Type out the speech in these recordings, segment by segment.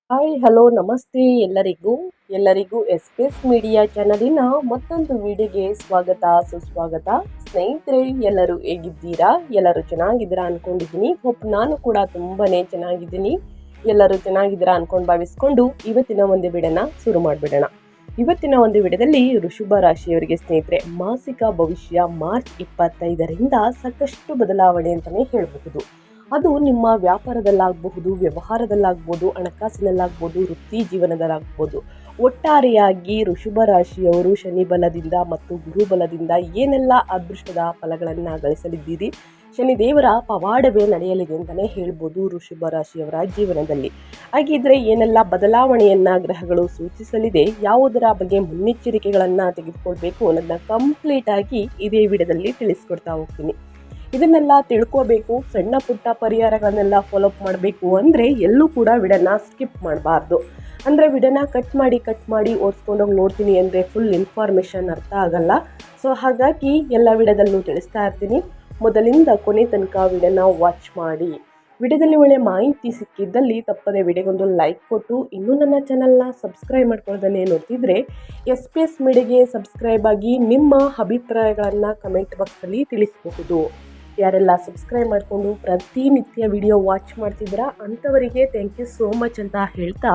Hi hello ನಮಸ್ತೆ ಎಲ್ಲರಿಗೂ S P S media ಚಾನಲಿನ ಮತ್ತೊಂದು ವಿಡಿಯೋಗೆ ಸ್ವಾಗತ ಸುಸ್ವಾಗತ. ಸ್ನೇಹಿತರೆ, ಎಲ್ಲರೂ ಹೇಗಿದ್ದೀರಾ? ಎಲ್ಲರೂ ಚೆನ್ನಾಗಿದ್ದೀರಾ ಅನ್ಕೊಂಡಿದ್ದೀನಿ. ನಾನು ಕೂಡ ತುಂಬಾನೇ ಚೆನ್ನಾಗಿದ್ದೀನಿ. ಎಲ್ಲರೂ ಚೆನ್ನಾಗಿದ್ದೀರಾ ಅನ್ಕೊಂಡು ಭಾವಿಸ್ಕೊಂಡು ಇವತ್ತಿನ ಒಂದು ವಿಡಿಯೋನ ಶುರು ಮಾಡಿಬಿಡೋಣ. ಇವತ್ತಿನ ಒಂದು ವಿಡಿಯೋದಲ್ಲಿ ವೃಷಭ ರಾಶಿಯವರಿಗೆ ಸ್ನೇಹಿತರೆ ಮಾಸಿಕ ಭವಿಷ್ಯ ಮಾರ್ಚ್ 25ರಿಂದ ಸಾಕಷ್ಟು ಬದಲಾವಣೆ ಅಂತಾನೆ ಹೇಳಬಹುದು. ಅದು ನಿಮ್ಮ ವ್ಯಾಪಾರದಲ್ಲಾಗಬಹುದು, ವ್ಯವಹಾರದಲ್ಲಾಗ್ಬೋದು, ಹಣಕಾಸಿನಲ್ಲಾಗ್ಬೋದು, ವೃತ್ತಿ ಜೀವನದಲ್ಲಾಗ್ಬೋದು. ಒಟ್ಟಾರೆಯಾಗಿ ವೃಷಭ ರಾಶಿಯವರು ಶನಿ ಬಲದಿಂದ ಮತ್ತು ಗುರು ಬಲದಿಂದ ಏನೆಲ್ಲ ಅದೃಷ್ಟದ ಫಲಗಳನ್ನು ಗಳಿಸಲಿದ್ದೀರಿ, ಶನಿದೇವರ ಪವಾಡವೇ ನಡೆಯಲಿದೆ ಅಂತಲೇ ಹೇಳ್ಬೋದು ವೃಷಭ ರಾಶಿಯವರ ಜೀವನದಲ್ಲಿ. ಹಾಗಿದ್ರೆ ಏನೆಲ್ಲ ಬದಲಾವಣೆಯನ್ನ ಗ್ರಹಗಳು ಸೂಚಿಸಲಿದೆ, ಯಾವುದರ ಬಗ್ಗೆ ಮುನ್ನೆಚ್ಚರಿಕೆಗಳನ್ನು ತೆಗೆದುಕೊಳ್ಬೇಕು ಅನ್ನೋದನ್ನ ಕಂಪ್ಲೀಟ್ ಆಗಿ ಇದೇ ವಿಡಿಯೋದಲ್ಲಿ ತಿಳಿಸ್ಕೊಡ್ತಾ ಹೋಗ್ತೀನಿ. ಇದನ್ನೆಲ್ಲ ತಿಳ್ಕೋಬೇಕು, ಸಣ್ಣ ಪುಟ್ಟ ಪರಿಹಾರಗಳನ್ನೆಲ್ಲ ಫಾಲೋಅಪ್ ಮಾಡಬೇಕು ಅಂದರೆ ಎಲ್ಲೂ ಕೂಡ ವಿಡಿಯೋನ ಸ್ಕಿಪ್ ಮಾಡಬಾರ್ದು. ಅಂದರೆ ವಿಡಿಯೋನ ಕಟ್ ಮಾಡಿ ಓಡಿಸ್ಕೊಂಡೋಗಿ ನೋಡ್ತೀನಿ ಅಂದರೆ ಫುಲ್ ಇನ್ಫಾರ್ಮೇಷನ್ ಅರ್ಥ ಆಗಲ್ಲ. ಸೊ ಹಾಗಾಗಿ ಎಲ್ಲ ವಿಡಿಯೋದಲ್ಲೂ ತಿಳಿಸ್ತಾ ಇರ್ತೀನಿ. ಮೊದಲಿಂದ ಕೊನೆ ತನಕ ವಿಡಿಯೋನ ವಾಚ್ ಮಾಡಿ. ವಿಡಿಯೋದಲ್ಲಿ ಒಳ್ಳೆ ಮಾಹಿತಿ ಸಿಕ್ಕಿದ್ದಲ್ಲಿ ತಪ್ಪದೆ ವಿಡಿಯೋಗೊಂದು ಲೈಕ್ ಕೊಟ್ಟು, ಇನ್ನೂ ನನ್ನ ಚಾನಲ್ನ ಸಬ್ಸ್ಕ್ರೈಬ್ ಮಾಡ್ಕೊಳ್ಳೋದನ್ನೇ ನೋಡ್ತಿದ್ರೆ ಎಸ್ ಪಿ ಎಸ್ ಮೀಡಿಯಾಗೆ ಸಬ್ಸ್ಕ್ರೈಬ್ ಆಗಿ ನಿಮ್ಮ ಅಭಿಪ್ರಾಯಗಳನ್ನು ಕಮೆಂಟ್ ಬಾಕ್ಸಲ್ಲಿ ತಿಳಿಸಬಹುದು. ಯಾರೆಲ್ಲ ಸಬ್ಸ್ಕ್ರೈಬ್ ಮಾಡಿಕೊಂಡು ಪ್ರತಿನಿತ್ಯ ವಿಡಿಯೋ ವಾಚ್ ಮಾಡ್ತಿದ್ದೀರಾ ಅಂಥವರಿಗೆ ಥ್ಯಾಂಕ್ ಯು ಸೋ ಮಚ್ ಅಂತ ಹೇಳ್ತಾ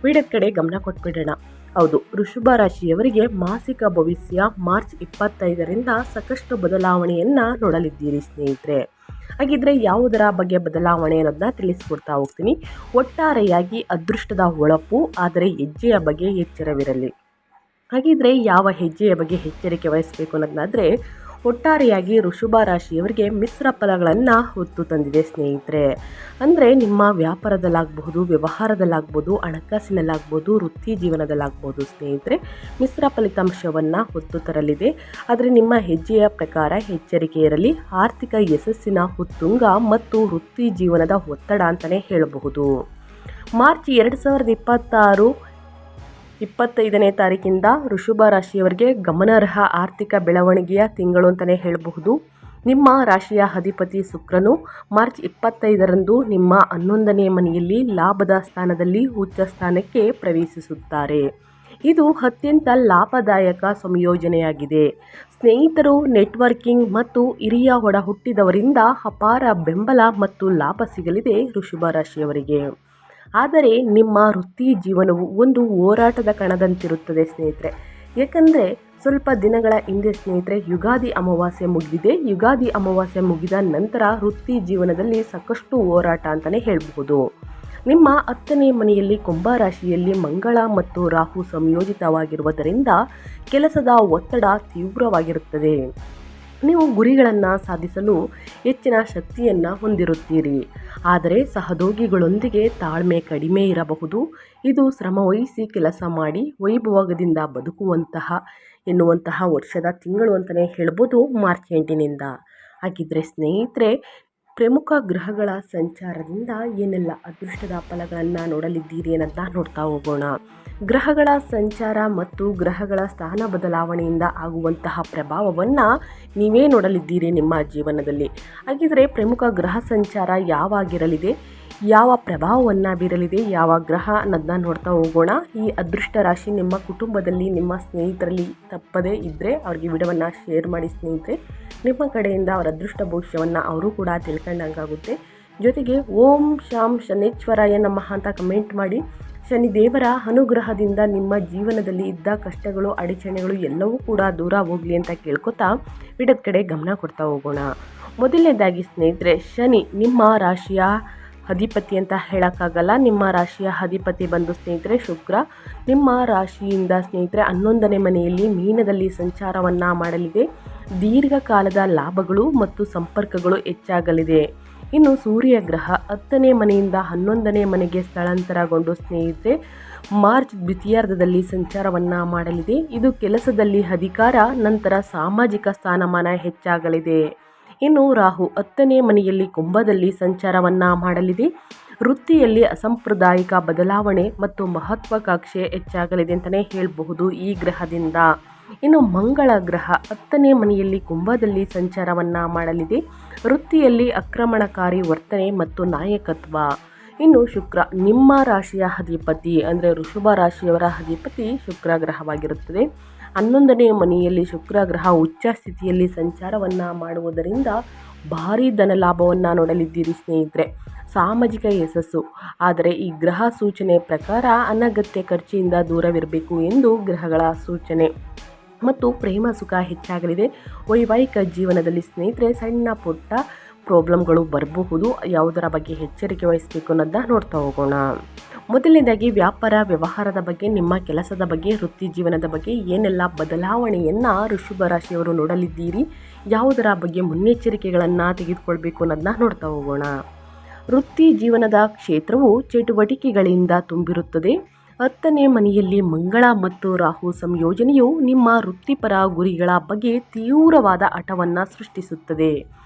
ವಿಡಿಯೋದ ಕಡೆ ಗಮನ ಕೊಟ್ಬಿಡೋಣ. ಹೌದು, ವೃಷಭ ರಾಶಿಯವರಿಗೆ ಮಾಸಿಕ ಭವಿಷ್ಯ ಮಾರ್ಚ್ 25ರಿಂದ ಸಾಕಷ್ಟು ಬದಲಾವಣೆಯನ್ನು ನೋಡಲಿದ್ದೀರಿ ಸ್ನೇಹಿತರೆ. ಹಾಗಿದ್ರೆ ಯಾವುದರ ಬಗ್ಗೆ ಬದಲಾವಣೆ ಅನ್ನೋದನ್ನ ತಿಳಿಸ್ಕೊಡ್ತಾ ಹೋಗ್ತೀನಿ. ಒಟ್ಟಾರೆಯಾಗಿ ಅದೃಷ್ಟದ ಹೊಳಪು, ಆದರೆ ಹೆಜ್ಜೆಯ ಬಗ್ಗೆ ಎಚ್ಚರವಿರಲಿ. ಹಾಗಿದ್ರೆ ಯಾವ ಹೆಜ್ಜೆಯ ಬಗ್ಗೆ ಎಚ್ಚರಿಕೆ ವಹಿಸಬೇಕು ಅನ್ನೋದನ್ನಾದರೆ, ಒಟ್ಟಾರೆಯಾಗಿ ವೃಷಭ ರಾಶಿಯವರಿಗೆ ಮಿಶ್ರ ಫಲಗಳನ್ನು ಹೊತ್ತು ತಂದಿದೆ ಸ್ನೇಹಿತರೆ. ಅಂದರೆ ನಿಮ್ಮ ವ್ಯಾಪಾರದಲ್ಲಾಗಬಹುದು, ವ್ಯವಹಾರದಲ್ಲಾಗ್ಬೋದು, ಹಣಕಾಸಿನಲ್ಲಾಗ್ಬೋದು, ವೃತ್ತಿ ಜೀವನದಲ್ಲಾಗ್ಬೋದು ಸ್ನೇಹಿತರೆ ಮಿಶ್ರ ಫಲಿತಾಂಶವನ್ನು ಹೊತ್ತು ತರಲಿದೆ. ಆದರೆ ನಿಮ್ಮ ಹೆಜ್ಜೆಯ ಪ್ರಕಾರ ಎಚ್ಚರಿಕೆ ಇರಲಿ. ಆರ್ಥಿಕ ಯಶಸ್ಸಿನ ಉತ್ತುಂಗ ಮತ್ತು ವೃತ್ತಿ ಜೀವನದ ಒತ್ತಡ ಅಂತಲೇ ಹೇಳಬಹುದು. ಮಾರ್ಚ್ 2025ನೇ ತಾರೀಕಿಂದ ವೃಷಭ ರಾಶಿಯವರಿಗೆ ಗಮನಾರ್ಹ ಆರ್ಥಿಕ ಬೆಳವಣಿಗೆಯ ತಿಂಗಳು ಅಂತಲೇ ಹೇಳಬಹುದು. ನಿಮ್ಮ ರಾಶಿಯ ಅಧಿಪತಿ ಶುಕ್ರನು ಮಾರ್ಚ್ 25ರಂದು ನಿಮ್ಮ 11ನೇ ಮನೆಯಲ್ಲಿ ಲಾಭದ ಸ್ಥಾನದಲ್ಲಿ ಉಚ್ಚ ಸ್ಥಾನಕ್ಕೆ ಪ್ರವೇಶಿಸುತ್ತಾರೆ. ಇದು ಅತ್ಯಂತ ಲಾಭದಾಯಕ ಸಂಯೋಜನೆಯಾಗಿದೆ. ಸ್ನೇಹಿತರು, ನೆಟ್ವರ್ಕಿಂಗ್ ಮತ್ತು ಹಿರಿಯ ಒಡ ಹುಟ್ಟಿದವರಿಂದ ಅಪಾರ ಬೆಂಬಲ ಮತ್ತು ಲಾಭ ಸಿಗಲಿದೆ ವೃಷಭ ರಾಶಿಯವರಿಗೆ. ಆದರೆ ನಿಮ್ಮ ವೃತ್ತಿ ಜೀವನವು ಒಂದು ಹೋರಾಟದ ಕಣದಂತಿರುತ್ತದೆ ಸ್ನೇಹಿತರೆ. ಏಕೆಂದರೆ ಸ್ವಲ್ಪ ದಿನಗಳ ಹಿಂದೆ ಸ್ನೇಹಿತರೆ ಯುಗಾದಿ ಅಮಾವಾಸ್ಯೆ ಮುಗಿದಿದೆ. ಯುಗಾದಿ ಅಮಾವಾಸ್ಯೆ ಮುಗಿದ ನಂತರ ವೃತ್ತಿ ಜೀವನದಲ್ಲಿ ಸಾಕಷ್ಟು ಹೋರಾಟ ಅಂತಲೇ ಹೇಳಬಹುದು. ನಿಮ್ಮ 10ನೇ ಮನೆಯಲ್ಲಿ ಕುಂಭ ರಾಶಿಯಲ್ಲಿ ಮಂಗಳ ಮತ್ತು ರಾಹು ಸಂಯೋಜಿತವಾಗಿರುವುದರಿಂದ ಕೆಲಸದ ಒತ್ತಡ ತೀವ್ರವಾಗಿರುತ್ತದೆ. ನೀವು ಗುರಿಗಳನ್ನು ಸಾಧಿಸಲು ಹೆಚ್ಚಿನ ಶಕ್ತಿಯನ್ನು ಹೊಂದಿರುತ್ತೀರಿ. ಆದರೆ ಸಹೋದ್ಯೋಗಿಗಳೊಂದಿಗೆ ತಾಳ್ಮೆ ಕಡಿಮೆ ಇರಬಹುದು. ಇದು ಶ್ರಮವಹಿಸಿ ಕೆಲಸ ಮಾಡಿ ವೈಭವದಿಂದ ಎನ್ನುವಂತಹ ವರ್ಷದ ತಿಂಗಳು ಅಂತಲೇ ಹೇಳ್ಬೋದು ಮಾರ್ಚ್ 8ನಿಂದ. ಹಾಗಿದ್ರೆ ಸ್ನೇಹಿತರೆ, ಪ್ರಮುಖ ಗ್ರಹಗಳ ಸಂಚಾರದಿಂದ ಏನೆಲ್ಲ ಅದೃಷ್ಟದ ಫಲಗಳನ್ನು ನೋಡಲಿದ್ದೀರಿ ಅನ್ನೋದನ್ನ ನೋಡ್ತಾ ಹೋಗೋಣ. ಗ್ರಹಗಳ ಸಂಚಾರ ಮತ್ತು ಗ್ರಹಗಳ ಸ್ಥಾನ ಬದಲಾವಣೆಯಿಂದ ಆಗುವಂತಹ ಪ್ರಭಾವವನ್ನು ನೀವೇ ನೋಡಲಿದ್ದೀರಿ ನಿಮ್ಮ ಜೀವನದಲ್ಲಿ. ಹಾಗಿದ್ರೆ ಪ್ರಮುಖ ಗ್ರಹ ಸಂಚಾರ ಯಾವಾಗಿರಲಿದೆ, ಯಾವ ಪ್ರಭಾವವನ್ನು ಬೀರಲಿದೆ, ಯಾವ ಗ್ರಹ ಅನ್ನೋದನ್ನ ನೋಡ್ತಾ ಹೋಗೋಣ. ಈ ಅದೃಷ್ಟ ರಾಶಿ ನಿಮ್ಮ ಕುಟುಂಬದಲ್ಲಿ, ನಿಮ್ಮ ಸ್ನೇಹಿತರಲ್ಲಿ ತಪ್ಪದೇ ಇದ್ದರೆ ಅವ್ರಿಗೆ ವಿಡಿಯೋವನ್ನು ಶೇರ್ ಮಾಡಿ ಸ್ನೇಹಿತರೆ. ನಿಮ್ಮ ಕಡೆಯಿಂದ ಅವರ ಅದೃಷ್ಟ ಭವಿಷ್ಯವನ್ನು ಅವರು ಕೂಡ ತಿಳ್ಕೊಂಡಂಗಾಗುತ್ತೆ. ಜೊತೆಗೆ ಓಂ ಶಾಂ ಶನೇಶ್ವರಾಯ ನಮಃ ಅಂತ ಕಮೆಂಟ್ ಮಾಡಿ. ಶನಿದೇವರ ಅನುಗ್ರಹದಿಂದ ನಿಮ್ಮ ಜೀವನದಲ್ಲಿ ಇದ್ದ ಕಷ್ಟಗಳು, ಅಡಚಣೆಗಳು ಎಲ್ಲವೂ ಕೂಡ ದೂರ ಹೋಗಲಿ ಅಂತ ಕೇಳ್ಕೊತಾ ವಿಡಿಯೋದ ಕಡೆ ಗಮನ ಕೊಡ್ತಾ ಹೋಗೋಣ. ಮೊದಲನೇದಾಗಿ ಸ್ನೇಹಿತರೆ, ಶನಿ ನಿಮ್ಮ ರಾಶಿಯ ಅಧಿಪತಿ ಅಂತ ಹೇಳೋಕ್ಕಾಗಲ್ಲ. ನಿಮ್ಮ ರಾಶಿಯ ಅಧಿಪತಿ ಬಂದು ಸ್ನೇಹಿತರೆ ಶುಕ್ರ. ನಿಮ್ಮ ರಾಶಿಯಿಂದ ಸ್ನೇಹಿತರೆ 11ನೇ ಮನೆಯಲ್ಲಿ ಮೀನದಲ್ಲಿ ಸಂಚಾರವನ್ನು ಮಾಡಲಿದೆ. ದೀರ್ಘಕಾಲದ ಲಾಭಗಳು ಮತ್ತು ಸಂಪರ್ಕಗಳು ಹೆಚ್ಚಾಗಲಿದೆ. ಇನ್ನು ಸೂರ್ಯ ಗ್ರಹ 10ನೇ ಮನೆಯಿಂದ 11ನೇ ಮನೆಗೆ ಸ್ಥಳಾಂತರಗೊಂಡು ಸ್ನೇಹಿತರೆ ಮಾರ್ಚ್ ದ್ವಿತೀಯಾರ್ಧದಲ್ಲಿ ಸಂಚಾರವನ್ನು ಮಾಡಲಿದೆ. ಇದು ಕೆಲಸದಲ್ಲಿ ಅಧಿಕಾರ, ನಂತರ ಸಾಮಾಜಿಕ ಸ್ಥಾನಮಾನ ಹೆಚ್ಚಾಗಲಿದೆ. ಇನ್ನು ರಾಹು 10ನೇ ಮನೆಯಲ್ಲಿ ಕುಂಭದಲ್ಲಿ ಸಂಚಾರವನ್ನು ಮಾಡಲಿದೆ. ವೃತ್ತಿಯಲ್ಲಿ ಅಸಾಂಪ್ರದಾಯಿಕ ಬದಲಾವಣೆ ಮತ್ತು ಮಹತ್ವಾಕಾಂಕ್ಷೆ ಹೆಚ್ಚಾಗಲಿದೆ ಅಂತಲೇ ಹೇಳಬಹುದು ಈ ಗ್ರಹದಿಂದ. ಇನ್ನು ಮಂಗಳ ಗ್ರಹ 10ನೇ ಮನೆಯಲ್ಲಿ ಕುಂಭದಲ್ಲಿ ಸಂಚಾರವನ್ನು ಮಾಡಲಿದೆ. ವೃತ್ತಿಯಲ್ಲಿ ಆಕ್ರಮಣಕಾರಿ ವರ್ತನೆ ಮತ್ತು ನಾಯಕತ್ವ. ಇನ್ನು ಶುಕ್ರ ನಿಮ್ಮ ರಾಶಿಯ ಅಧಿಪತಿ ಅಂದರೆ ವೃಷಭ ರಾಶಿಯವರ ಅಧಿಪತಿ ಶುಕ್ರ ಗ್ರಹವಾಗಿರುತ್ತದೆ. 11ನೇ ಮನೆಯಲ್ಲಿ ಶುಕ್ರ ಗ್ರಹ ಉಚ್ಚ ಸ್ಥಿತಿಯಲ್ಲಿ ಸಂಚಾರವನ್ನು ಮಾಡುವುದರಿಂದ ಭಾರೀ ಧನ ಲಾಭವನ್ನು ನೋಡಲಿದ್ದೀರಿ ಸ್ನೇಹಿತರೆ. ಸಾಮಾಜಿಕ ಯಶಸ್ಸು. ಆದರೆ ಈ ಗ್ರಹ ಸೂಚನೆ ಪ್ರಕಾರ ಅನಗತ್ಯ ಖರ್ಚಿನಿಂದ ದೂರವಿರಬೇಕು ಎಂದು ಗ್ರಹಗಳ ಸೂಚನೆ. ಮತ್ತು ಪ್ರೇಮ ಸುಖ ಹೆಚ್ಚಾಗಲಿದೆ. ವೈವಾಹಿಕ ಜೀವನದಲ್ಲಿ ಸ್ನೇಹಿತರೆ ಸಣ್ಣ ಪುಟ್ಟ ಪ್ರಾಬ್ಲಮ್ಗಳು ಬರಬಹುದು. ಯಾವುದರ ಬಗ್ಗೆ ಎಚ್ಚರಿಕೆ ವಹಿಸಬೇಕು ಅನ್ನೋದನ್ನ ನೋಡ್ತಾ ಹೋಗೋಣ. ಮೊದಲನೇದಾಗಿ ವ್ಯಾಪಾರ ವ್ಯವಹಾರದ ಬಗ್ಗೆ, ನಿಮ್ಮ ಕೆಲಸದ ಬಗ್ಗೆ, ವೃತ್ತಿ ಜೀವನದ ಬಗ್ಗೆ ಏನೆಲ್ಲ ಬದಲಾವಣೆಯನ್ನು ವೃಷಭ ರಾಶಿಯವರು ನೋಡಲಿದ್ದೀರಿ, ಯಾವುದರ ಬಗ್ಗೆ ಮುನ್ನೆಚ್ಚರಿಕೆಗಳನ್ನು ತೆಗೆದುಕೊಳ್ಬೇಕು ಅನ್ನೋದನ್ನ ನೋಡ್ತಾ ಹೋಗೋಣ. ವೃತ್ತಿ ಜೀವನದ ಕ್ಷೇತ್ರವು ಚಟುವಟಿಕೆಗಳಿಂದ ತುಂಬಿರುತ್ತದೆ. 10ನೇ ಮನೆಯಲ್ಲಿ ಮಂಗಳ ಮತ್ತು ರಾಹು ಸಂಯೋಜನೆಯು ನಿಮ್ಮ ವೃತ್ತಿಪರ ಗುರಿಗಳ ಬಗ್ಗೆ ತೀವ್ರವಾದ ಹಠವನ್ನು ಸೃಷ್ಟಿಸುತ್ತದೆ.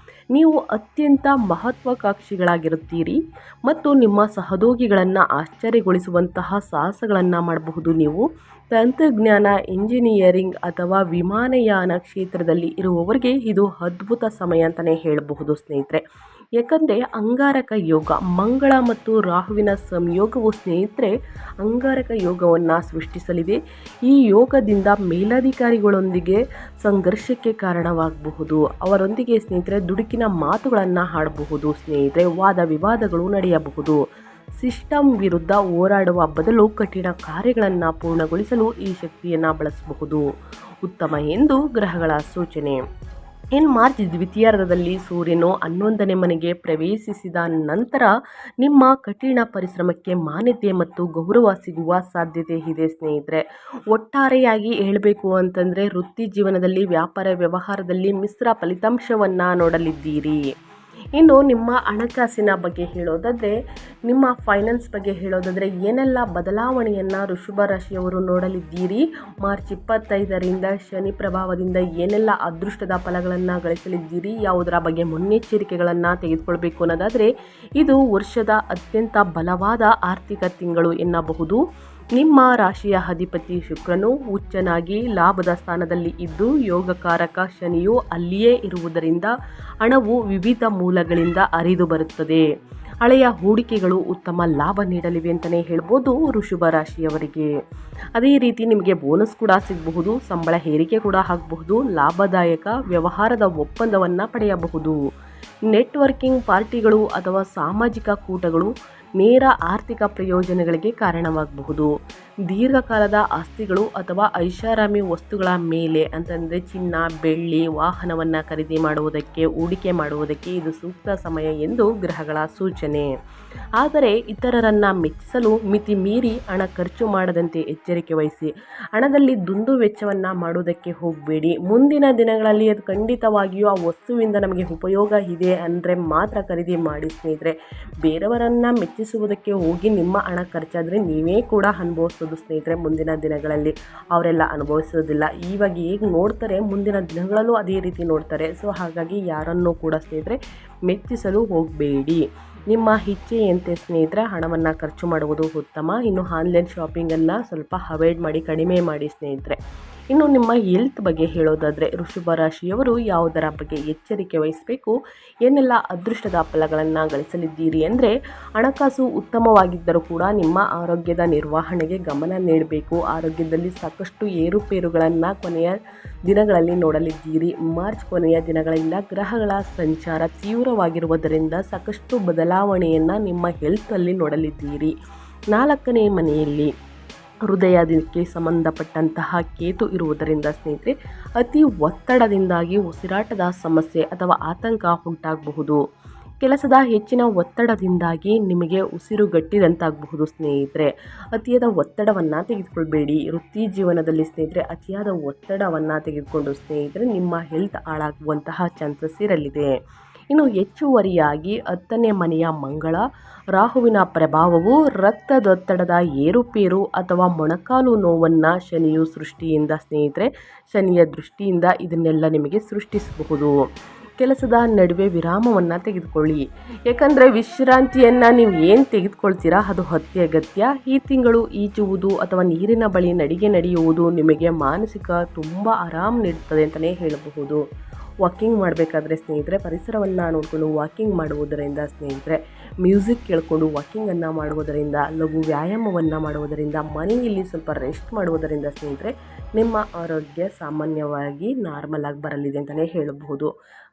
ನೀವು ಅತ್ಯಂತ ಮಹತ್ವಾಕಾಂಕ್ಷಿಗಳಾಗಿರುತ್ತೀರಿ ಮತ್ತು ನಿಮ್ಮ ಸಹೋದ್ಯೋಗಿಗಳನ್ನು ಆಶ್ಚರ್ಯಗೊಳಿಸುವಂತಹ ಸಾಹಸಗಳನ್ನು ಮಾಡಬಹುದು. ನೀವು ತಂತ್ರಜ್ಞಾನ, ಇಂಜಿನಿಯರಿಂಗ್ ಅಥವಾ ವಿಮಾನಯಾನ ಕ್ಷೇತ್ರದಲ್ಲಿ ಇರುವವರಿಗೆ ಇದು ಅದ್ಭುತ ಸಮಯ ಅಂತಲೇ ಹೇಳಬಹುದು ಸ್ನೇಹಿತರೆ. ಯಾಕಂದರೆ ಅಂಗಾರಕ ಯೋಗ, ಮಂಗಳ ಮತ್ತು ರಾಹುವಿನ ಸಂಯೋಗವು ಸ್ನೇಹಿತರೆ ಅಂಗಾರಕ ಯೋಗವನ್ನು ಸೃಷ್ಟಿಸಲಿದೆ. ಈ ಯೋಗದಿಂದ ಮೇಲಧಿಕಾರಿಗಳೊಂದಿಗೆ ಸಂಘರ್ಷಕ್ಕೆ ಕಾರಣವಾಗಬಹುದು. ಅವರೊಂದಿಗೆ ಸ್ನೇಹಿತರೆ ದುಡುಕಿನ ಮಾತುಗಳನ್ನು ಆಡಬಹುದು ಸ್ನೇಹಿತರೆ. ವಾದ ವಿವಾದಗಳು ನಡೆಯಬಹುದು. ಸಿಸ್ಟಮ್ ವಿರುದ್ಧ ಹೋರಾಡುವ ಬದಲು ಕಠಿಣ ಕಾರ್ಯಗಳನ್ನು ಪೂರ್ಣಗೊಳಿಸಲು ಈ ಶಕ್ತಿಯನ್ನು ಬಳಸಬಹುದು. ಉತ್ತಮ ಎಂದು ಗ್ರಹಗಳ ಸೂಚನೆ. ಇನ್ನು ಮಾರ್ಚ್ ದ್ವಿತೀಯಾರ್ಧದಲ್ಲಿ ಸೂರ್ಯನು 11ನೇ ಮನೆಗೆ ಪ್ರವೇಶಿಸಿದ ನಂತರ ನಿಮ್ಮ ಕಠಿಣ ಪರಿಶ್ರಮಕ್ಕೆ ಮಾನ್ಯತೆ ಮತ್ತು ಗೌರವ ಸಿಗುವ ಸಾಧ್ಯತೆ ಇದೆ ಸ್ನೇಹಿತರೆ. ಒಟ್ಟಾರೆಯಾಗಿ ಹೇಳಬೇಕು ಅಂತಂದರೆ ವೃತ್ತಿ ಜೀವನದಲ್ಲಿ, ವ್ಯಾಪಾರ ವ್ಯವಹಾರದಲ್ಲಿ ಮಿಶ್ರ ಫಲಿತಾಂಶವನ್ನು ನೋಡಲಿದ್ದೀರಿ. ಇನ್ನು ನಿಮ್ಮ ಹಣಕಾಸಿನ ಬಗ್ಗೆ ಹೇಳೋದಾದರೆ, ನಿಮ್ಮ ಫೈನಾನ್ಸ್ ಬಗ್ಗೆ ಹೇಳೋದಾದರೆ ಏನೆಲ್ಲ ಬದಲಾವಣೆಯನ್ನು ವೃಷಭ ರಾಶಿಯವರು ನೋಡಲಿದ್ದೀರಿ. ಮಾರ್ಚ್ 25ರಿಂದ ಶನಿ ಪ್ರಭಾವದಿಂದ ಏನೆಲ್ಲ ಅದೃಷ್ಟದ ಫಲಗಳನ್ನು ಗಳಿಸಲಿದ್ದೀರಿ, ಯಾವುದರ ಬಗ್ಗೆ ಮುನ್ನೆಚ್ಚರಿಕೆಗಳನ್ನು ತೆಗೆದುಕೊಳ್ಬೇಕು ಅನ್ನೋದಾದರೆ, ಇದು ವರ್ಷದ ಅತ್ಯಂತ ಬಲವಾದ ಆರ್ಥಿಕ ತಿಂಗಳು ಎನ್ನಬಹುದು. ನಿಮ್ಮ ರಾಶಿಯ ಅಧಿಪತಿ ಶುಕ್ರನು ಉಚ್ಚನಾಗಿ ಲಾಭದ ಸ್ಥಾನದಲ್ಲಿ ಇದ್ದು, ಯೋಗಕಾರಕ ಶನಿಯು ಅಲ್ಲಿಯೇ ಇರುವುದರಿಂದ ಹಣವು ವಿವಿಧ ಮೂಲಗಳಿಂದ ಹರಿದು ಬರುತ್ತದೆ. ಹಳೆಯ ಹೂಡಿಕೆಗಳು ಉತ್ತಮ ಲಾಭ ನೀಡಲಿವೆ ಅಂತಲೇ ಹೇಳ್ಬೋದು ವೃಷಭ ರಾಶಿಯವರಿಗೆ. ಅದೇ ರೀತಿ ನಿಮಗೆ ಬೋನಸ್ ಕೂಡ ಸಿಗಬಹುದು, ಸಂಬಳ ಏರಿಕೆ ಕೂಡ ಆಗಬಹುದು, ಲಾಭದಾಯಕ ವ್ಯವಹಾರದ ಒಪ್ಪಂದವನ್ನು ಪಡೆಯಬಹುದು. ನೆಟ್ವರ್ಕಿಂಗ್ ಪಾರ್ಟಿಗಳು ಅಥವಾ ಸಾಮಾಜಿಕ ಕೂಟಗಳು ನೇರ ಆರ್ಥಿಕ ಪ್ರಯೋಜನಗಳಿಗೆ ಕಾರಣವಾಗಬಹುದು. ದೀರ್ಘಕಾಲದ ಆಸ್ತಿಗಳು ಅಥವಾ ಐಷಾರಾಮಿ ವಸ್ತುಗಳ ಮೇಲೆ ಅಂತಂದರೆ ಚಿನ್ನ, ಬೆಳ್ಳಿ, ವಾಹನವನ್ನು ಖರೀದಿ ಮಾಡುವುದಕ್ಕೆ, ಹೂಡಿಕೆ ಮಾಡುವುದಕ್ಕೆ ಇದು ಸೂಕ್ತ ಸಮಯ ಎಂದು ಗ್ರಹಗಳ ಸೂಚನೆ. ಆದರೆ ಇತರರನ್ನು ಮೆಚ್ಚಿಸಲು ಮಿತಿ ಮೀರಿ ಹಣ ಖರ್ಚು ಮಾಡದಂತೆ ಎಚ್ಚರಿಕೆ ವಹಿಸಿ. ಹಣದಲ್ಲಿ ದುಂದು ವೆಚ್ಚವನ್ನು ಮಾಡುವುದಕ್ಕೆ ಹೋಗಬೇಡಿ. ಮುಂದಿನ ದಿನಗಳಲ್ಲಿ ಅದು ಖಂಡಿತವಾಗಿಯೂ ಆ ವಸ್ತುವಿಂದ ನಮಗೆ ಉಪಯೋಗ ಇದೆ ಅಂದರೆ ಮಾತ್ರ ಖರೀದಿ ಮಾಡಿ ಸ್ನೇಹಿತರೆ. ಬೇರೆಯವರನ್ನು ಮೆಚ್ಚಿಸುವುದಕ್ಕೆ ಹೋಗಿ ನಿಮ್ಮ ಹಣ ಖರ್ಚಾದರೆ ನೀವೇ ಕೂಡ ಅನುಭವಿಸೋದು ಸ್ನೇಹಿತರೆ. ಮುಂದಿನ ದಿನಗಳಲ್ಲಿ ಅವರೆಲ್ಲ ಅನುಭವಿಸೋದಿಲ್ಲ. ಇವಾಗ ಹೇಗೆ ನೋಡ್ತಾರೆ ಮುಂದಿನ ದಿನಗಳಲ್ಲೂ ಅದೇ ರೀತಿ ನೋಡ್ತಾರೆ. ಸೊ ಹಾಗಾಗಿ ಯಾರನ್ನೂ ಕೂಡ ಸ್ನೇಹಿತರೆ ಮೆಚ್ಚಿಸಲು ಹೋಗಬೇಡಿ. ನಿಮ್ಮ ಇಚ್ಛೆಯಂತೆ ಸ್ನೇಹಿತರೆ ಹಣವನ್ನು ಖರ್ಚು ಮಾಡುವುದು ಉತ್ತಮ. ಇನ್ನು ಆನ್ಲೈನ್ ಶಾಪಿಂಗನ್ನು ಸ್ವಲ್ಪ ಅವಾಯ್ಡ್ ಮಾಡಿ, ಕಡಿಮೆ ಮಾಡಿ ಸ್ನೇಹಿತರೆ. ಇನ್ನು ನಿಮ್ಮ ಹೆಲ್ತ್ ಬಗ್ಗೆ ಹೇಳೋದಾದರೆ ವೃಷಭ ರಾಶಿಯವರು ಯಾವುದರ ಬಗ್ಗೆ ಎಚ್ಚರಿಕೆ ವಹಿಸಬೇಕು, ಏನೆಲ್ಲ ಅದೃಷ್ಟದ ಫಲಗಳನ್ನು ಗಳಿಸಲಿದ್ದೀರಿ ಅಂದರೆ, ಹಣಕಾಸು ಉತ್ತಮವಾಗಿದ್ದರೂ ಕೂಡ ನಿಮ್ಮ ಆರೋಗ್ಯದ ನಿರ್ವಹಣೆಗೆ ಗಮನ ನೀಡಬೇಕು. ಆರೋಗ್ಯದಲ್ಲಿ ಸಾಕಷ್ಟು ಏರುಪೇರುಗಳನ್ನು ಕೊನೆಯ ದಿನಗಳಲ್ಲಿ ನೋಡಲಿದ್ದೀರಿ. ಮಾರ್ಚ್ ಕೊನೆಯ ದಿನಗಳಿಂದ ಗ್ರಹಗಳ ಸಂಚಾರ ತೀವ್ರವಾಗಿರುವುದರಿಂದ ಸಾಕಷ್ಟು ಬದಲಾವಣೆಯನ್ನು ನಿಮ್ಮ ಹೆಲ್ತಲ್ಲಿ ನೋಡಲಿದ್ದೀರಿ. 4ನೇ ಮನೆಯಲ್ಲಿ ಹೃದಯಕ್ಕೆ ಸಂಬಂಧಪಟ್ಟಂತಹ ಕೇತು ಇರುವುದರಿಂದ ಸ್ನೇಹಿತರೆ ಅತಿ ಒತ್ತಡದಿಂದಾಗಿ ಉಸಿರಾಟದ ಸಮಸ್ಯೆ ಅಥವಾ ಆತಂಕ ಉಂಟಾಗಬಹುದು. ಕೆಲಸದ ಹೆಚ್ಚಿನ ಒತ್ತಡದಿಂದಾಗಿ ನಿಮಗೆ ಉಸಿರುಗಟ್ಟಿದಂತಾಗಬಹುದು ಸ್ನೇಹಿತರೆ. ಅತಿಯಾದ ಒತ್ತಡವನ್ನು ತೆಗೆದುಕೊಳ್ಬೇಡಿ. ವೃತ್ತಿ ಜೀವನದಲ್ಲಿ ಸ್ನೇಹಿತರೆ ಅತಿಯಾದ ಒತ್ತಡವನ್ನು ತೆಗೆದುಕೊಂಡು ಸ್ನೇಹಿತರೆ ನಿಮ್ಮ ಹೆಲ್ತ್ ಹಾಳಾಗುವಂತಹ ಚಾನ್ಸಸ್ ಇರಲಿದೆ. ಇನ್ನು ಹೆಚ್ಚುವರಿಯಾಗಿ 10ನೇ ಮನೆಯ ಮಂಗಳ ರಾಹುವಿನ ಪ್ರಭಾವವು ರಕ್ತದೊತ್ತಡದ ಏರುಪೇರು ಅಥವಾ ಮೊಣಕಾಲು ನೋವನ್ನು ಶನಿಯ ದೃಷ್ಟಿಯಿಂದ ಇದನ್ನೆಲ್ಲ ನಿಮಗೆ ಸೃಷ್ಟಿಸಬಹುದು. ಕೆಲಸದ ನಡುವೆ ವಿರಾಮವನ್ನು ತೆಗೆದುಕೊಳ್ಳಿ. ಯಾಕಂದರೆ ವಿಶ್ರಾಂತಿಯನ್ನು ನೀವು ಏನು ತೆಗೆದುಕೊಳ್ತೀರಾ ಅದು ಅತ್ಯಗತ್ಯ. ಈ ತಿಂಗಳು ಈಜುವುದು ಅಥವಾ ನೀರಿನ ಬಳಿ ನಡಿಗೆ ನಡೆಯುವುದು ನಿಮಗೆ ಮಾನಸಿಕ ತುಂಬ ಆರಾಮ ನೀಡುತ್ತದೆ ಅಂತಲೇ ಹೇಳಬಹುದು. ವಾಕಿಂಗ್ ಮಾಡಬೇಕಾದ್ರೆ ಸ್ನೇಹಿತರೆ ಪರಿಸರವನ್ನು ನೋಡಿಕೊಂಡು ವಾಕಿಂಗ್ ಮಾಡುವುದರಿಂದ ಸ್ನೇಹಿತರೆ, ಮ್ಯೂಸಿಕ್ ಕೇಳಿಕೊಂಡು ವಾಕಿಂಗನ್ನು ಮಾಡುವುದರಿಂದ, ಲಘು ವ್ಯಾಯಾಮವನ್ನು ಮಾಡುವುದರಿಂದ, ಮನೆಯಲ್ಲಿ ಸ್ವಲ್ಪ ರೆಸ್ಟ್ ಮಾಡುವುದರಿಂದ ಸ್ನೇಹಿತರೆ ನಿಮ್ಮ ಆರೋಗ್ಯ ಸಾಮಾನ್ಯವಾಗಿ ನಾರ್ಮಲ್ ಆಗಿ ಬರಲಿದೆ ಅಂತಲೇ ಹೇಳಬಹುದು.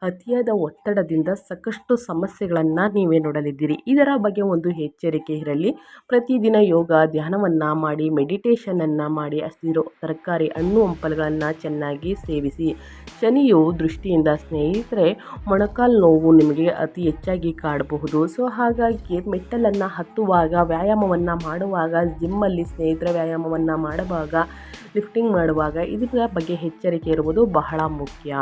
ಅತಿಯಾದ ಒತ್ತಡದಿಂದ ಸಾಕಷ್ಟು ಸಮಸ್ಯೆಗಳನ್ನು ನೀವೇ ನೋಡಲಿದ್ದೀರಿ. ಇದರ ಬಗ್ಗೆ ಒಂದು ಎಚ್ಚರಿಕೆ ಇರಲಿ. ಪ್ರತಿದಿನ ಯೋಗ ಧ್ಯಾನವನ್ನು ಮಾಡಿ, ಮೆಡಿಟೇಷನನ್ನು ಮಾಡಿ, ಹಸಿರು ತರಕಾರಿ ಹಣ್ಣು ಹಂಪಲುಗಳನ್ನು ಚೆನ್ನಾಗಿ ಸೇವಿಸಿ. ಶನಿಯು ದೃಷ್ಟಿಯಿಂದ ಸ್ನೇಹಿತರೆ ಮೊಣಕಾಲು ನೋವು ನಿಮಗೆ ಅತಿ ಹೆಚ್ಚಾಗಿ ಕಾಡಬಹುದು. ಸೊ ಹಾಗಾಗಿ ಮೆಟ್ಟಲನ್ನು ಹತ್ತುವಾಗ, ವ್ಯಾಯಾಮವನ್ನು ಮಾಡುವಾಗ, ಜಿಮ್ಮಲ್ಲಿ ಸ್ನೇಹಿತರೆ ವ್ಯಾಯಾಮವನ್ನು ಮಾಡುವಾಗ, ಲಿಫ್ಟಿಂಗ್ ಮಾಡುವಾಗ ಇದರ ಬಗ್ಗೆ ಎಚ್ಚರಿಕೆ ಇರುವುದು ಬಹಳ ಮುಖ್ಯ.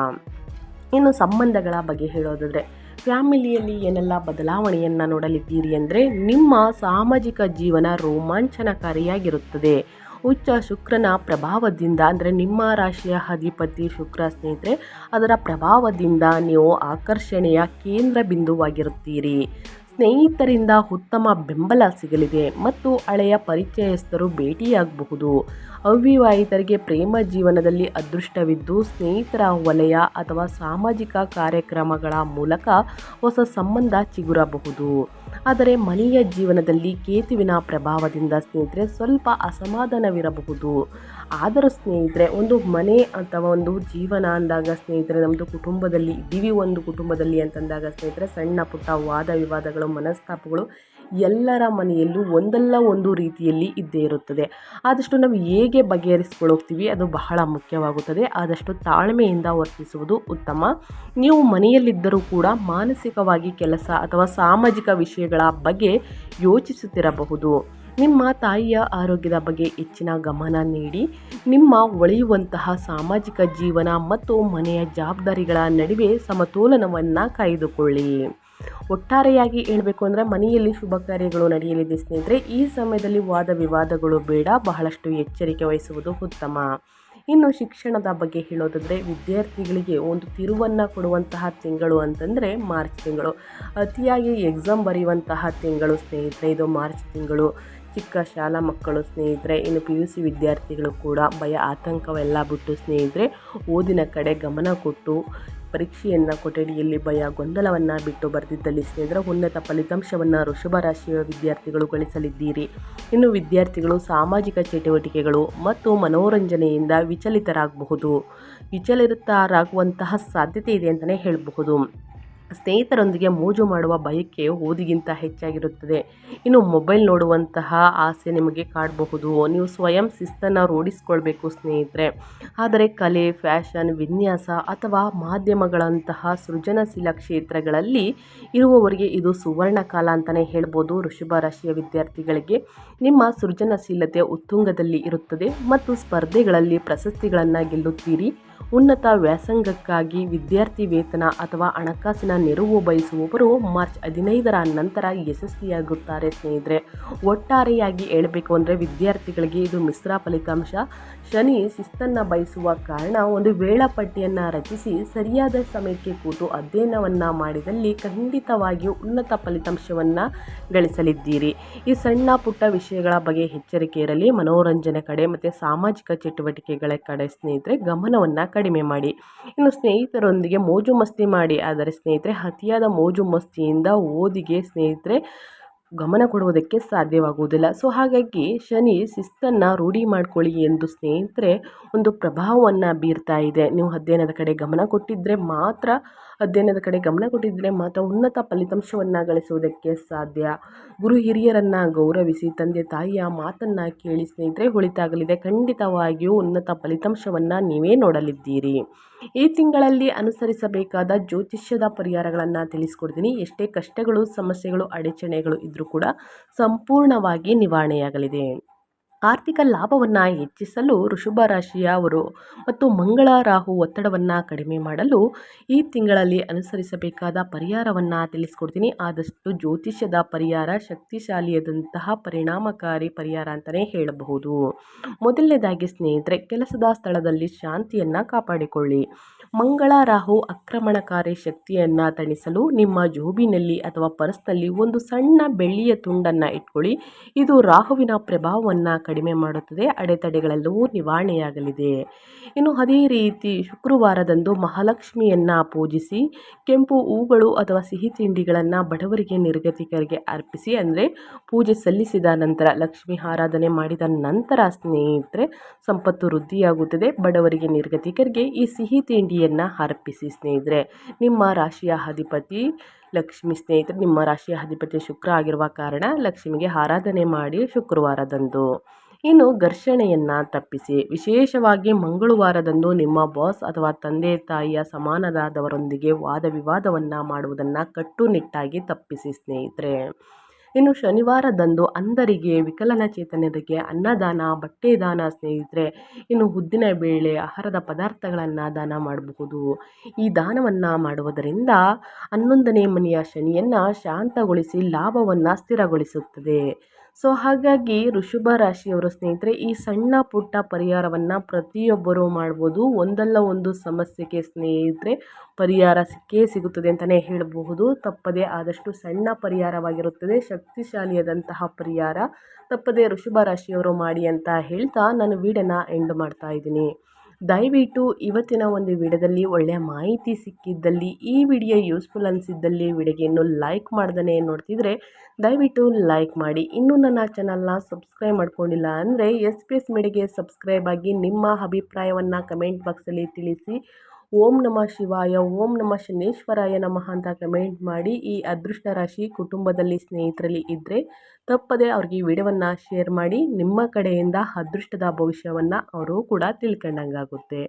ಇನ್ನು ಸಂಬಂಧಗಳ ಬಗ್ಗೆ ಹೇಳೋದಾದರೆ, ಫ್ಯಾಮಿಲಿಯಲ್ಲಿ ಏನೆಲ್ಲ ಬದಲಾವಣೆಯನ್ನು ನೋಡಲಿದ್ದೀರಿ ಅಂದರೆ, ನಿಮ್ಮ ಸಾಮಾಜಿಕ ಜೀವನ ರೋಮಾಂಚನಕಾರಿಯಾಗಿರುತ್ತದೆ. ಉಚ್ಚ ಶುಕ್ರನ ಪ್ರಭಾವದಿಂದ, ಅಂದರೆ ನಿಮ್ಮ ರಾಶಿಯ ಅಧಿಪತಿ ಶುಕ್ರ ಸ್ನೇಹಿತರೆ, ಅದರ ಪ್ರಭಾವದಿಂದ ನೀವು ಆಕರ್ಷಣೆಯ ಕೇಂದ್ರ ಬಿಂದುವಾಗಿರುತ್ತೀರಿ. ಸ್ನೇಹಿತರಿಂದ ಉತ್ತಮ ಬೆಂಬಲ ಸಿಗಲಿದೆ ಮತ್ತು ಹಳೆಯ ಪರಿಚಯಸ್ಥರು ಭೇಟಿಯಾಗಬಹುದು. ಅವಿವಾಹಿತರಿಗೆ ಪ್ರೇಮ ಜೀವನದಲ್ಲಿ ಅದೃಷ್ಟವಿದ್ದು, ಸ್ನೇಹಿತರ ವಲಯ ಅಥವಾ ಸಾಮಾಜಿಕ ಕಾರ್ಯಕ್ರಮಗಳ ಮೂಲಕ ಹೊಸ ಸಂಬಂಧ ಚಿಗುರಬಹುದು. ಆದರೆ ಮನೆಯ ಜೀವನದಲ್ಲಿ ಕೇತುವಿನ ಪ್ರಭಾವದಿಂದ ಸ್ನೇಹಿತರೆ ಸ್ವಲ್ಪ ಅಸಮಾಧಾನವಿರಬಹುದು. ಆದರೂ ಸ್ನೇಹಿತರೆ, ಒಂದು ಮನೆ ಅಥವಾ ಒಂದು ಜೀವನ ಅಂದಾಗ ಸ್ನೇಹಿತರೆ, ನಮ್ಮದು ಕುಟುಂಬದಲ್ಲಿ ಇದ್ದೀವಿ, ಒಂದು ಕುಟುಂಬದಲ್ಲಿ ಅಂತಂದಾಗ ಸ್ನೇಹಿತರೆ ಸಣ್ಣ ಪುಟ್ಟ ವಾದ ವಿವಾದಗಳು, ಮನಸ್ತಾಪಗಳು ಎಲ್ಲರ ಮನೆಯಲ್ಲೂ ಒಂದಲ್ಲ ಒಂದು ರೀತಿಯಲ್ಲಿ ಇದ್ದೇ ಇರುತ್ತದೆ. ಆದಷ್ಟು ನಾವು ಹೇಗೆ ಬಗೆಹರಿಸ್ಕೊಳ್ಳೋಗ್ತೀವಿ ಅದು ಬಹಳ ಮುಖ್ಯವಾಗುತ್ತದೆ. ಆದಷ್ಟು ತಾಳ್ಮೆಯಿಂದ ವರ್ತಿಸುವುದು ಉತ್ತಮ. ನೀವು ಮನೆಯಲ್ಲಿದ್ದರೂ ಕೂಡ ಮಾನಸಿಕವಾಗಿ ಕೆಲಸ ಅಥವಾ ಸಾಮಾಜಿಕ ವಿಷಯಗಳ ಬಗ್ಗೆ ಯೋಚಿಸುತ್ತಿರಬಹುದು. ನಿಮ್ಮ ತಾಯಿಯ ಆರೋಗ್ಯದ ಬಗ್ಗೆ ಹೆಚ್ಚಿನ ಗಮನ ನೀಡಿ. ನಿಮ್ಮ ಒಳೆಯುವಂತಹ ಸಾಮಾಜಿಕ ಜೀವನ ಮತ್ತು ಮನೆಯ ಜವಾಬ್ದಾರಿಗಳ ನಡುವೆ ಸಮತೋಲನವನ್ನು ಕಾಯ್ದುಕೊಳ್ಳಿ. ಒಟ್ಟಾರೆಯಾಗಿ ಹೇಳಬೇಕು ಅಂದರೆ, ಮನೆಯಲ್ಲಿ ಶುಭ ಕಾರ್ಯಗಳು ನಡೆಯಲಿದೆ ಸ್ನೇಹಿತರೆ. ಈ ಸಮಯದಲ್ಲಿ ವಾದ ವಿವಾದಗಳು ಬೇಡ, ಬಹಳಷ್ಟು ಎಚ್ಚರಿಕೆ ವಹಿಸುವುದು ಉತ್ತಮ. ಇನ್ನು ಶಿಕ್ಷಣದ ಬಗ್ಗೆ ಹೇಳೋದಾದರೆ, ವಿದ್ಯಾರ್ಥಿಗಳಿಗೆ ಒಂದು ತಿರುವನ್ನು ಕೊಡುವಂತಹ ತಿಂಗಳು ಅಂತಂದರೆ ಮಾರ್ಚ್ ತಿಂಗಳು. ಅತಿಯಾಗಿ ಎಕ್ಸಾಮ್ ಬರೆಯುವಂತಹ ತಿಂಗಳು ಸ್ನೇಹಿತರೆ ಇದು ಮಾರ್ಚ್ ತಿಂಗಳು. ಚಿಕ್ಕ ಶಾಲಾ ಮಕ್ಕಳು ಸ್ನೇಹಿತರೆ, ಇನ್ನು PUC ವಿದ್ಯಾರ್ಥಿಗಳು ಕೂಡ ಭಯ ಆತಂಕವೆಲ್ಲ ಬಿಟ್ಟು ಸ್ನೇಹಿತರೆ ಓದಿನ ಕಡೆ ಗಮನ ಕೊಟ್ಟು ಪರೀಕ್ಷೆಯನ್ನು ಕೊಠಡಿಯಲ್ಲಿ ಭಯ ಗೊಂದಲವನ್ನು ಬಿಟ್ಟು ಬರೆದಿದ್ದಲ್ಲಿ ಸ್ನೇಹಿತರೆ ಉನ್ನತ ಫಲಿತಾಂಶವನ್ನು ವೃಷಭ ರಾಶಿಯ ವಿದ್ಯಾರ್ಥಿಗಳು ಗಳಿಸಲಿದ್ದೀರಿ. ಇನ್ನು ವಿದ್ಯಾರ್ಥಿಗಳು ಸಾಮಾಜಿಕ ಚಟುವಟಿಕೆಗಳು ಮತ್ತು ಮನೋರಂಜನೆಯಿಂದ ವಿಚಲಿತರಾಗುವಂತಹ ಸಾಧ್ಯತೆ ಇದೆ ಅಂತಲೇ ಹೇಳಬಹುದು. ಸ್ನೇಹಿತರೊಂದಿಗೆ ಮೋಜು ಮಾಡುವ ಬಯಕೆ ಓದಿಗಿಂತ ಹೆಚ್ಚಾಗಿರುತ್ತದೆ. ಇನ್ನು ಮೊಬೈಲ್ ನೋಡುವಂತಹ ಆಸೆ ನಿಮಗೆ ಕಾಡಬಹುದು. ನೀವು ಸ್ವಯಂ ಶಿಸ್ತನ್ನು ರೂಢಿಸ್ಕೊಳ್ಬೇಕು ಸ್ನೇಹಿತರೆ. ಆದರೆ ಕಲೆ, ಫ್ಯಾಷನ್, ವಿನ್ಯಾಸ ಅಥವಾ ಮಾಧ್ಯಮಗಳಂತಹ ಸೃಜನಶೀಲ ಕ್ಷೇತ್ರಗಳಲ್ಲಿ ಇರುವವರಿಗೆ ಇದು ಸುವರ್ಣ ಕಾಲ ಅಂತಲೇ ಹೇಳ್ಬೋದು. ವೃಷಭ ರಾಶಿಯ ವಿದ್ಯಾರ್ಥಿಗಳಿಗೆ ನಿಮ್ಮ ಸೃಜನಶೀಲತೆ ಉತ್ತುಂಗದಲ್ಲಿ ಇರುತ್ತದೆ ಮತ್ತು ಸ್ಪರ್ಧೆಗಳಲ್ಲಿ ಪ್ರಶಸ್ತಿಗಳನ್ನು ಗೆಲ್ಲುತ್ತೀರಿ. ಉನ್ನತ ವ್ಯಾಸಂಗಕ್ಕಾಗಿ ವಿದ್ಯಾರ್ಥಿ ವೇತನ ಅಥವಾ ಹಣಕಾಸಿನ ನೆರವು ಬಯಸುವವರು ಮಾರ್ಚ್ 15ರ ನಂತರ ಯಶಸ್ವಿಯಾಗುತ್ತಾರೆ ಸ್ನೇಹಿತರೆ. ಒಟ್ಟಾರೆಯಾಗಿ ಹೇಳಬೇಕು ಅಂದರೆ ವಿದ್ಯಾರ್ಥಿಗಳಿಗೆ ಇದು ಮಿಶ್ರ ಫಲಿತಾಂಶ. ಶನಿ ಶಿಸ್ತನ್ನು ಬಯಸುವ ಕಾರಣ ಒಂದು ವೇಳಾಪಟ್ಟಿಯನ್ನು ರಚಿಸಿ ಸರಿಯಾದ ಸಮಯಕ್ಕೆ ಕೂತು ಅಧ್ಯಯನವನ್ನು ಮಾಡಿದಲ್ಲಿ ಖಂಡಿತವಾಗಿಯೂ ಉನ್ನತ ಫಲಿತಾಂಶವನ್ನು ಗಳಿಸಲಿದ್ದೀರಿ. ಈ ಸಣ್ಣ ಪುಟ್ಟ ವಿಷಯಗಳ ಬಗ್ಗೆ ಎಚ್ಚರಿಕೆ ಇರಲಿ. ಮನೋರಂಜನೆ ಕಡೆ ಮತ್ತು ಸಾಮಾಜಿಕ ಚಟುವಟಿಕೆಗಳ ಕಡೆ ಸ್ನೇಹಿತರೆ ಗಮನವನ್ನು ಕಡಿಮೆ ಮಾಡಿ. ಇನ್ನು ಸ್ನೇಹಿತರೊಂದಿಗೆ ಮೋಜು ಮಸ್ತಿ ಮಾಡಿ. ಆದರೆ ಸ್ನೇಹಿತರೆ ಅತಿಯಾದ ಮೋಜು ಮಸ್ತಿಯಿಂದ ಓದಿಗೆ ಸ್ನೇಹಿತರೆ ಗಮನ ಕೊಡುವುದಕ್ಕೆ ಸಾಧ್ಯವಾಗುವುದಿಲ್ಲ. ಸೊ ಹಾಗಾಗಿ ಶನಿ ಶಿಸ್ತನ್ನು ರೂಢಿ ಮಾಡ್ಕೊಳ್ಳಿ ಎಂದು ಸ್ನೇಹಿತರೆ ಒಂದು ಪ್ರಭಾವವನ್ನು ಬೀರ್ತಾ ಇದೆ. ನೀವು ಅಧ್ಯಯನದ ಕಡೆ ಗಮನ ಕೊಟ್ಟಿದ್ದರೆ ಮಾತ್ರ ಉನ್ನತ ಫಲಿತಾಂಶವನ್ನು ಗಳಿಸುವುದಕ್ಕೆ ಸಾಧ್ಯ. ಗುರು ಹಿರಿಯರನ್ನು ಗೌರವಿಸಿ, ತಂದೆ ತಾಯಿಯ ಮಾತನ್ನು ಕೇಳಿ ಸ್ನೇಹಿತರೆ ಒಳಿತಾಗಲಿದೆ. ಖಂಡಿತವಾಗಿಯೂ ಉನ್ನತ ಫಲಿತಾಂಶವನ್ನು ನೀವೇ ನೋಡಲಿದ್ದೀರಿ. ಈ ತಿಂಗಳಲ್ಲಿ ಅನುಸರಿಸಬೇಕಾದ ಜ್ಯೋತಿಷ್ಯದ ಪರಿಹಾರಗಳನ್ನು ತಿಳಿಸ್ಕೊಡ್ತೀನಿ. ಎಷ್ಟೇ ಕಷ್ಟಗಳು, ಸಮಸ್ಯೆಗಳು, ಅಡಚಣೆಗಳು ಇದ್ದರೂ ಕೂಡ ಸಂಪೂರ್ಣವಾಗಿ ನಿವಾರಣೆಯಾಗಲಿದೆ. ಆರ್ಥಿಕ ಲಾಭವನ್ನು ಹೆಚ್ಚಿಸಲು ವೃಷಭ ರಾಶಿಯವರು ಮತ್ತು ಮಂಗಳ ರಾಹು ಒತ್ತಡವನ್ನು ಕಡಿಮೆ ಮಾಡಲು ಈ ತಿಂಗಳಲ್ಲಿ ಅನುಸರಿಸಬೇಕಾದ ಪರಿಹಾರವನ್ನು ತಿಳಿಸ್ಕೊಡ್ತೀನಿ. ಆದಷ್ಟು ಜ್ಯೋತಿಷ್ಯದ ಪರಿಹಾರ ಶಕ್ತಿಶಾಲಿಯಾದಂತಹ ಪರಿಣಾಮಕಾರಿ ಪರಿಹಾರ ಅಂತಲೇ ಹೇಳಬಹುದು. ಮೊದಲನೇದಾಗಿ ಸ್ನೇಹಿತರೆ, ಕೆಲಸದ ಸ್ಥಳದಲ್ಲಿ ಶಾಂತಿಯನ್ನು ಕಾಪಾಡಿಕೊಳ್ಳಿ. ಮಂಗಳ ರಾಹು ಆಕ್ರಮಣಕಾರಿ ಶಕ್ತಿಯನ್ನು ತಣಿಸಲು ನಿಮ್ಮ ಜೋಬಿನಲ್ಲಿ ಅಥವಾ ಪರ್ಸ್ನಲ್ಲಿ ಒಂದು ಸಣ್ಣ ಬೆಳ್ಳಿಯ ತುಂಡನ್ನು ಇಟ್ಕೊಳ್ಳಿ. ಇದು ರಾಹುವಿನ ಪ್ರಭಾವವನ್ನು ಕಡಿಮೆ ಮಾಡುತ್ತದೆ, ಅಡೆತಡೆಗಳೆಲ್ಲವೂ ನಿವಾರಣೆಯಾಗಲಿದೆ. ಇನ್ನು ಅದೇ ರೀತಿ ಶುಕ್ರವಾರದಂದು ಮಹಾಲಕ್ಷ್ಮಿಯನ್ನು ಪೂಜಿಸಿ ಕೆಂಪು ಹೂಗಳು ಅಥವಾ ಸಿಹಿ ತಿಂಡಿಗಳನ್ನು ಬಡವರಿಗೆ ನಿರ್ಗತಿಕರಿಗೆ ಅರ್ಪಿಸಿ, ಅಂದರೆ ಪೂಜೆ ಸಲ್ಲಿಸಿದ ನಂತರ ಲಕ್ಷ್ಮಿ ಆರಾಧನೆ ಮಾಡಿದ ನಂತರ ಸ್ನೇಹಿತರೆ ಸಂಪತ್ತು ವೃದ್ಧಿಯಾಗುತ್ತದೆ. ಬಡವರಿಗೆ ನಿರ್ಗತಿಕರಿಗೆ ಈ ಸಿಹಿ ತಿಂಡಿಯನ್ನು ಅರ್ಪಿಸಿ ಸ್ನೇಹಿತರೆ. ನಿಮ್ಮ ರಾಶಿಯ ಅಧಿಪತಿ ಲಕ್ಷ್ಮಿ ಸ್ನೇಹಿತರೆ, ನಿಮ್ಮ ರಾಶಿಯ ಅಧಿಪತಿ ಶುಕ್ರ ಆಗಿರುವ ಕಾರಣ ಲಕ್ಷ್ಮಿಗೆ ಆರಾಧನೆ ಮಾಡಿ ಶುಕ್ರವಾರದಂದು. ಇನ್ನು ಘರ್ಷಣೆಯನ್ನು ತಪ್ಪಿಸಿ, ವಿಶೇಷವಾಗಿ ಮಂಗಳವಾರದಂದು ನಿಮ್ಮ ಬಾಸ್ ಅಥವಾ ತಂದೆ ತಾಯಿಯ ಸಮಾನರಾದವರೊಂದಿಗೆ ವಾದ ವಿವಾದವನ್ನು ಮಾಡುವುದನ್ನು ಕಟ್ಟುನಿಟ್ಟಾಗಿ ತಪ್ಪಿಸಿ ಸ್ನೇಹಿತರೆ. ಇನ್ನು ಶನಿವಾರದಂದು ಅಂಧರಿಗೆ, ವಿಕಲಚೇತನರಿಗೆ ಅನ್ನದಾನ, ಬಟ್ಟೆ ದಾನ ಸ್ನೇಹಿತರೆ. ಇನ್ನು ಉದ್ದಿನ ಬೇಳೆ, ಆಹಾರದ ಪದಾರ್ಥಗಳನ್ನು ದಾನ ಮಾಡಬಹುದು. ಈ ದಾನವನ್ನು ಮಾಡುವುದರಿಂದ 11ನೇ ಮನೆಯ ಶನಿಯನ್ನು ಶಾಂತಗೊಳಿಸಿ ಲಾಭವನ್ನು ಸ್ಥಿರಗೊಳಿಸುತ್ತದೆ. ಸೊ ಹಾಗಾಗಿ ವೃಷಭ ರಾಶಿಯವರು ಸ್ನೇಹಿತರೆ ಈ ಸಣ್ಣ ಪುಟ್ಟ ಪರಿಹಾರವನ್ನು ಪ್ರತಿಯೊಬ್ಬರೂ ಮಾಡ್ಬೋದು. ಒಂದಲ್ಲ ಒಂದು ಸಮಸ್ಯೆಗೆ ಸ್ನೇಹಿತರೆ ಪರಿಹಾರ ಸಿಕ್ಕೇ ಸಿಗುತ್ತದೆ ಅಂತಲೇ ಹೇಳಬಹುದು. ತಪ್ಪದೆ ಆದಷ್ಟು ಸಣ್ಣ ಪರಿಹಾರವಾಗಿರುತ್ತದೆ, ಶಕ್ತಿಶಾಲಿಯಾದಂತಹ ಪರಿಹಾರ. ತಪ್ಪದೆ ವೃಷಭ ರಾಶಿಯವರು ಮಾಡಿ ಅಂತ ಹೇಳ್ತಾ ನಾನು ವಿಡಿಯೋನ ಎಂಡ್ ಮಾಡ್ತಾ ಇದ್ದೀನಿ. ದಯವಿಟ್ಟು ಇವತ್ತಿನ ಒಂದು ವಿಡಿಯೋದಲ್ಲಿ ಒಳ್ಳೆಯ ಮಾಹಿತಿ ಸಿಕ್ಕಿದ್ದಲ್ಲಿ, ಈ ವಿಡಿಯೋ ಯೂಸ್ಫುಲ್ ಅನಿಸಿದ್ದಲ್ಲಿ ವಿಡಿಯೋಗೆ ಇನ್ನೂ ಲೈಕ್ ಮಾಡ್ದೇ ನೋಡ್ತಿದ್ರೆ ದಯವಿಟ್ಟು ಲೈಕ್ ಮಾಡಿ. ಇನ್ನೂ ನನ್ನ ಚಾನಲ್ನ ಸಬ್ಸ್ಕ್ರೈಬ್ ಮಾಡ್ಕೊಂಡಿಲ್ಲ ಅಂದರೆ SPS ಮೀಡಿಯಾಗೆ ಸಬ್ಸ್ಕ್ರೈಬ್ ಆಗಿ ನಿಮ್ಮ ಅಭಿಪ್ರಾಯವನ್ನು ಕಮೆಂಟ್ ಬಾಕ್ಸಲ್ಲಿ ತಿಳಿಸಿ. ಓಂ ನಮಃ ಶಿವಾಯ, ಓಂ ನಮಃ ಶನೇಶ್ವರಾಯ ನಮಃ ಅಂತ ಕಮೆಂಟ್ ಮಾಡಿ. ಈ ಅದೃಷ್ಟ ರಾಶಿ ಕುಟುಂಬದಲ್ಲಿ ಸ್ನೇಹಿತರಲ್ಲಿ ಇದ್ದರೆ ತಪ್ಪದೆ ಅವ್ರಿಗೆ ಈ ವಿಡಿಯೋವನ್ನು ಶೇರ್ ಮಾಡಿ. ನಿಮ್ಮ ಕಡೆಯಿಂದ ಅದೃಷ್ಟದ ಭವಿಷ್ಯವನ್ನು ಅವರು ಕೂಡ ತಿಳ್ಕೊಂಡಂಗಾಗುತ್ತೆ.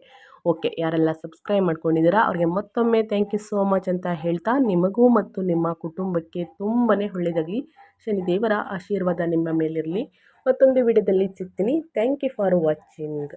ಓಕೆ, ಯಾರೆಲ್ಲ ಸಬ್ಸ್ಕ್ರೈಬ್ ಮಾಡ್ಕೊಂಡಿದ್ದೀರಾ ಅವ್ರಿಗೆ ಮತ್ತೊಮ್ಮೆ ಥ್ಯಾಂಕ್ ಯು ಸೋ ಮಚ್ ಅಂತ ಹೇಳ್ತಾ, ನಿಮಗೂ ಮತ್ತು ನಿಮ್ಮ ಕುಟುಂಬಕ್ಕೆ ತುಂಬಾ ಒಳ್ಳೆಯದಾಗಲಿ. ಶನಿದೇವರ ಆಶೀರ್ವಾದ ನಿಮ್ಮ ಮೇಲಿರಲಿ. ಮತ್ತೊಂದು ವಿಡಿಯೋದಲ್ಲಿ ಸಿಗ್ತೀನಿ. Thank you for watching.